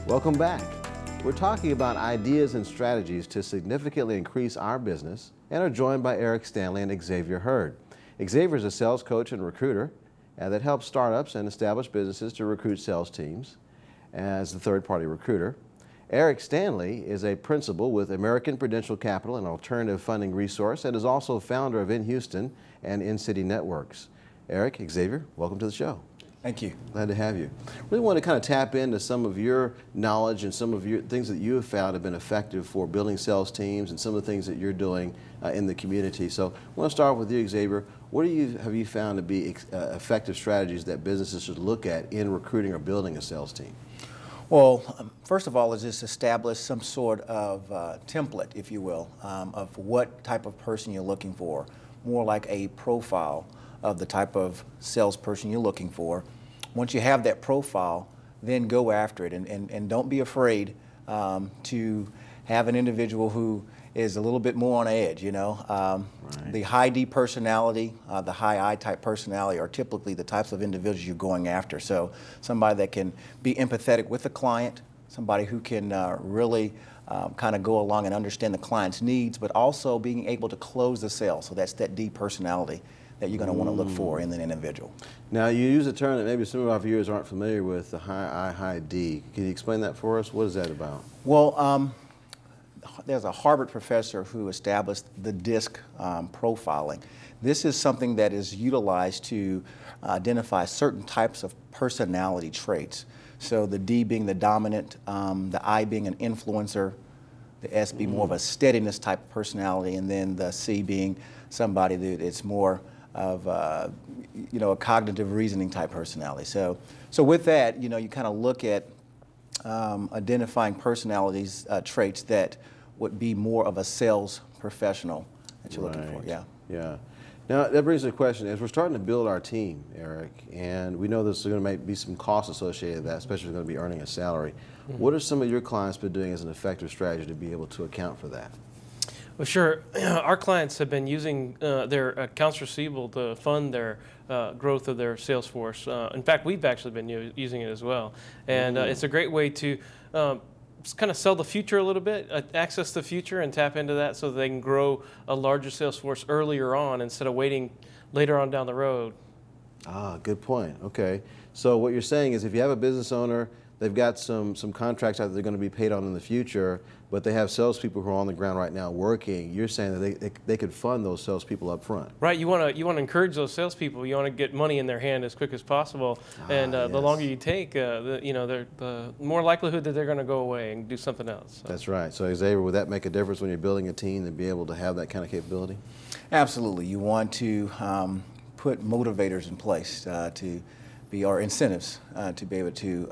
Welcome back. We're talking about ideas and strategies to significantly increase our business and are joined by Eric Stanley and Xavier Hurd. Xavier is a sales coach and recruiter that helps startups and established businesses to recruit sales teams as the third-party recruiter. Eric Stanley is a principal with American Prudential Capital, an alternative funding resource, and is also founder of In Houston and In City Networks. Eric, Xavier, welcome to the show. Thank you. Glad to have you. Really want to kind of tap into some of your knowledge and some of your things that you have found have been effective for building sales teams and some of the things that you're doing in the community. So I want to start with you, Xavier. What have you found to be effective strategies that businesses should look at in recruiting or building a sales team? Well, first of all, is just establish some sort of template, if you will, of what type of person you're looking for, more like a profile of the type of salesperson you're looking for. Once you have that profile, then go after it, and don't be afraid to have an individual who is a little bit more on edge, you know. Right. The high D personality, the high I type personality are typically the types of individuals you're going after. So somebody that can be empathetic with the client, somebody who can really kind of go along and understand the client's needs, but also being able to close the sale. So that's that D personality that you're going to want to look for in an individual. Now, you use a term that maybe some of our viewers aren't familiar with, the high I, high D. Can you explain that for us? What is that about? Well, there's a Harvard professor who established the DISC profiling. This is something that is utilized to identify certain types of personality traits. So the D being the dominant, the I being an influencer, the S being more of a steadiness type of personality, and then the C being somebody that it's more of you know, a cognitive reasoning type personality. So with that, you know, you kind of look at identifying personalities, traits that would be more of a sales professional that you're looking for. Yeah. Yeah. Now, that brings a question. As we're starting to build our team, Eric, and we know there's going to be some costs associated with that, especially if we're going to be earning a salary. What are some of your clients been doing as an effective strategy to be able to account for that? Well, sure. Our clients have been using their accounts receivable to fund their growth of their sales force. In fact, we've actually been using it as well. And it's a great way to kind of sell the future a little bit, access the future and tap into that so that they can grow a larger sales force earlier on instead of waiting later on down the road. Ah, good point. Okay. So what you're saying is if you have a business owner, they've got some contracts out that they're going to be paid on in the future, but they have salespeople who are on the ground right now working. You're saying that they could fund those salespeople up front. Right. You want to encourage those salespeople. You want to get money in their hand as quick as possible, and yes. the longer you take, the more likelihood that they're going to go away and do something else. So. That's right. So Xavier, would that make a difference when you're building a team to be able to have that kind of capability? Absolutely. You want to put motivators in place or incentives to be able to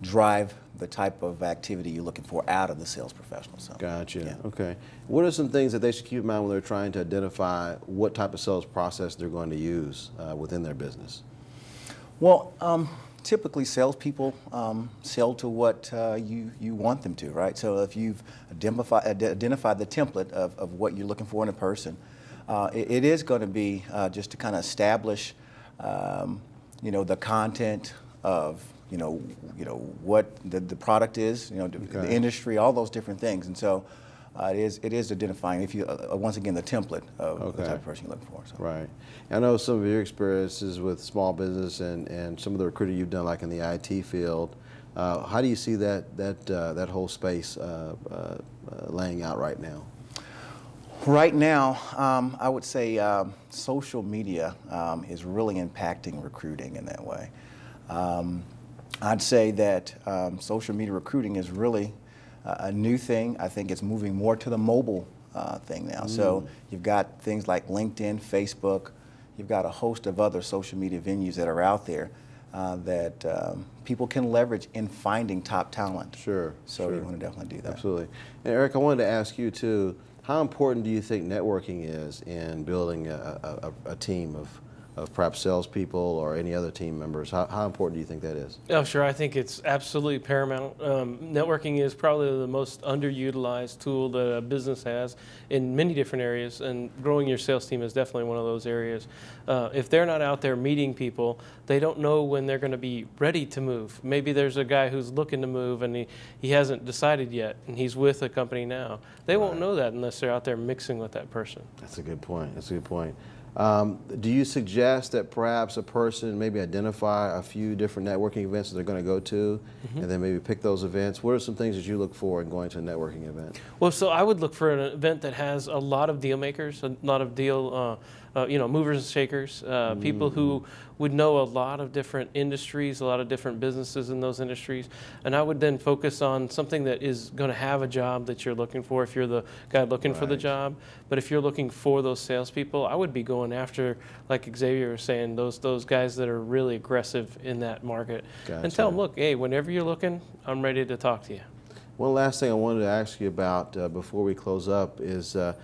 drive the type of activity you're looking for out of the sales professional. So, gotcha. Yeah. Okay. What are some things that they should keep in mind when they're trying to identify what type of sales process they're going to use within their business? Well, typically salespeople sell to what you want them to, right? So if you've identified the template of what you're looking for in a person, it is going to be just to kind of establish you know, the content of, you know what the product is, you know, the industry, all those different things. And so it is identifying, if you, once again, the template of the type of person you're looking for. So. Right. I know some of your experiences with small business and some of the recruiting you've done, like in the IT field. How do you see that whole space laying out right now? Right now, I would say social media is really impacting recruiting in that way. I'd say that social media recruiting is really a new thing. I think it's moving more to the mobile thing now. So you've got things like LinkedIn, Facebook. You've got a host of other social media venues that are out there that people can leverage in finding top talent. Sure. So you want to definitely do that. Absolutely. And Eric, I wanted to ask you too, how important do you think networking is in building a team of perhaps salespeople or any other team members? How important do you think that is? Oh, sure. I think it's absolutely paramount. Networking is probably the most underutilized tool that a business has in many different areas, and growing your sales team is definitely one of those areas. If they're not out there meeting people, they don't know when they're going to be ready to move. Maybe there's a guy who's looking to move and he hasn't decided yet, and he's with a company now. They won't know that unless they're out there mixing with that person. That's a good point. That's a good point. Do you suggest that perhaps a person maybe identify a few different networking events that they're going to go to, and then maybe pick those events? What are some things that you look for in going to a networking event? Well, so I would look for an event that has a lot of deal makers, a lot of deal, movers and shakers, people who would know a lot of different industries, a lot of different businesses in those industries. And I would then focus on something that is going to have a job that you're looking for if you're the guy looking for the job. But if you're looking for those salespeople, I would be going after, like Xavier was saying, those guys that are really aggressive in that market. Gotcha. And tell them, look, hey, whenever you're looking, I'm ready to talk to you. One last thing I wanted to ask you about before we close up is that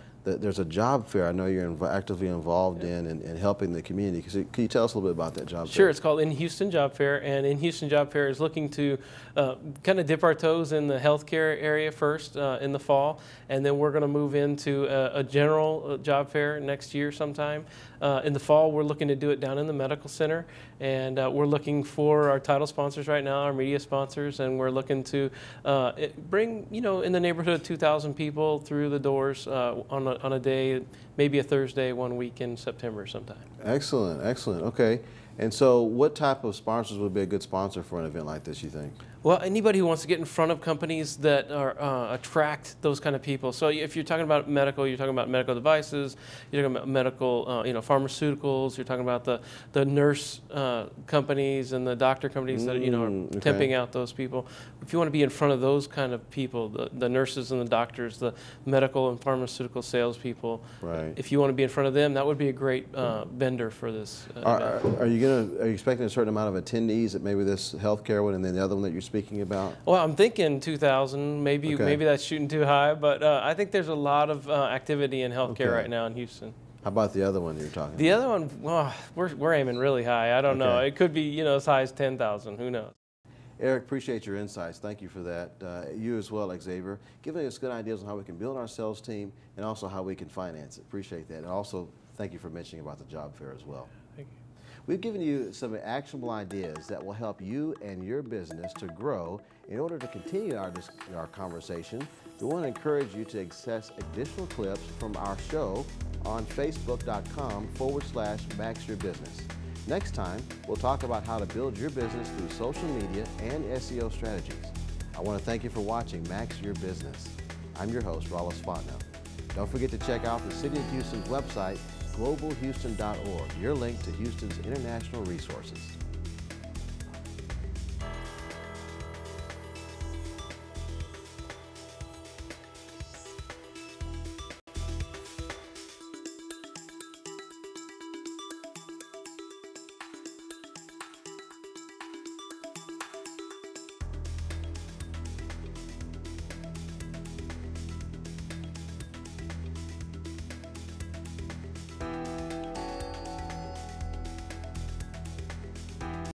there's a job fair I know you're actively involved in helping the community. Can you tell us a little bit about that job fair? Sure, it's called In Houston Job Fair, and In Houston Job Fair is looking to kind of dip our toes in the healthcare area first in the fall, and then we're going to move into a general job fair next year sometime. In the fall, we're looking to do it down in the medical center, and we're looking for our title sponsors right now, our media sponsors, and we're looking to bring, in the neighborhood of 2,000 people through the doors on a day, maybe a Thursday, 1 week in September sometime. Excellent, excellent. Okay. And so what type of sponsors would be a good sponsor for an event like this, you think? Well, anybody who wants to get in front of companies that are, attract those kind of people. So if you're talking about medical, you're talking about medical devices, you're talking about medical, pharmaceuticals, you're talking about the nurse companies and the doctor companies that, are temping out those people. If you want to be in front of those kind of people, the nurses and the doctors, the medical and pharmaceutical salespeople, if you want to be in front of them, that would be a great vendor for this event. Are you expecting a certain amount of attendees at maybe this healthcare one and then the other one that you're speaking about? Well, I'm thinking 2,000. Maybe that's shooting too high, but I think there's a lot of activity in healthcare right now in Houston. How about the other one you're talking about? The other one, well, we're aiming really high. I don't know. It could be as high as 10,000. Who knows? Eric, appreciate your insights. Thank you for that. You as well, Xavier, giving us good ideas on how we can build our sales team and also how we can finance it. Appreciate that. And also, thank you for mentioning about the job fair as well. Thank you. We've given you some actionable ideas that will help you and your business to grow. In order to continue our conversation, we want to encourage you to access additional clips from our show on facebook.com/MaxYourBusiness. Next time, we'll talk about how to build your business through social media and SEO strategies. I want to thank you for watching Max Your Business. I'm your host, Rollis Fontenot. Don't forget to check out the City of Houston's website, globalhouston.org, your link to Houston's international resources.